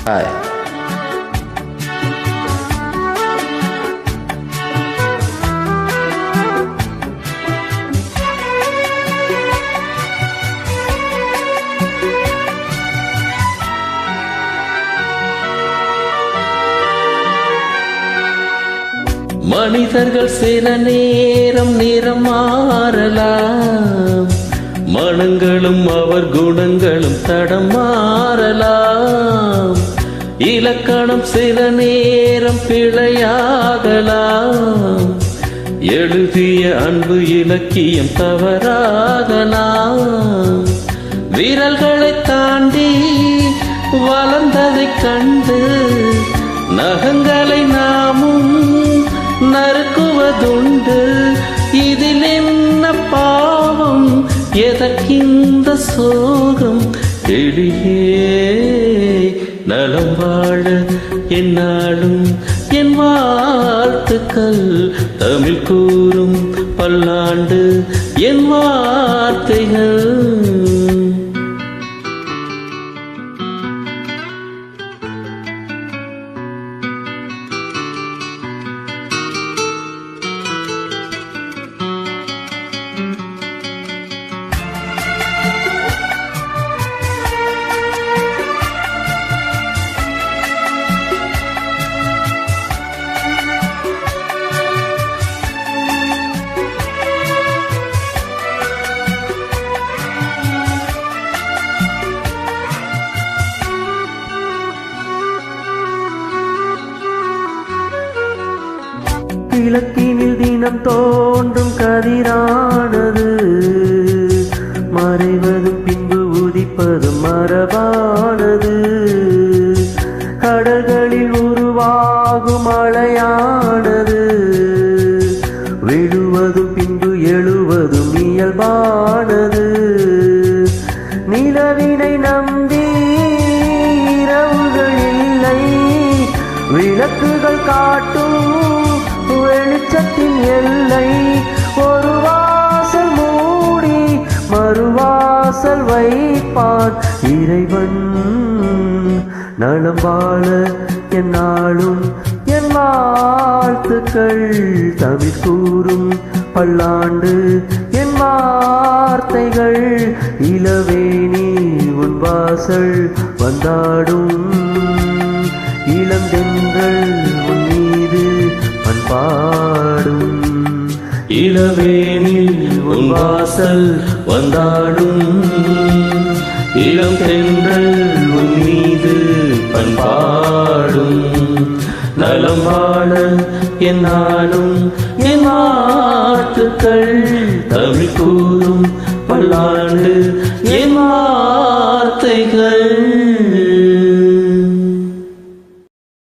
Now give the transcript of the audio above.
Hi. மனிதர்கள் சில நேரம் நிறம் மாறலாம், மனங்களும் அவர் குணங்களும் தடம் மாறலாம். இலக்கணம் சில நேரம் பிழையாகலாம், எழுதிய அன்பு இலக்கியம் தவறாகலாம். விரல்களை தாண்டி வளர்ந்ததைக் கண்டு நகங்களை நாமும் நறுக்குவதுண்டு. இதில் என்ன பாவம், எதற்கிந்த சோகம்? எளியே நலம் வாழ என்னாலும் என் வாழ்த்துக்கள். தமிழ் கூறும் பல்லாண்டு என் வார்த்தைகள். கிழக்கினில் தினம் தோன்றும் கதிரானது, மறைவதும் பின்பு உதிப்பதும் மரபானது. கடல்களில் உருவாகும் மழையானது, விழுவதும் பின்பு எழுவதும் இயல்பானது. நிலவினை நம்பி இரவுகள் இல்லை, விளக்குகள் காட்டும் வெளிச்சத்தின் எல்லை. ஒரு வாசல் மூடி மறுவாசல் வைப்பான் இறைவன். நலம் வாழ என்னாலும் என் வாழ்த்துக்கள். தமிழ் கூறும் பல்லாண்டு என் வார்த்தைகள். இளவேணி உன் வாசல் வந்தாடும், இளந்தென்றல் உன் மீது பண்பாடும். இளவேனில் உன் வாசல் வந்தாடும், இளம் தென்றல் உன் மீது பண்பாடும். நலம் வாழ என்னாலும் என் வாழ்த்துக்கள். தமிழ் கூறும் பல்லாண்டு என் வார்த்தைகள்.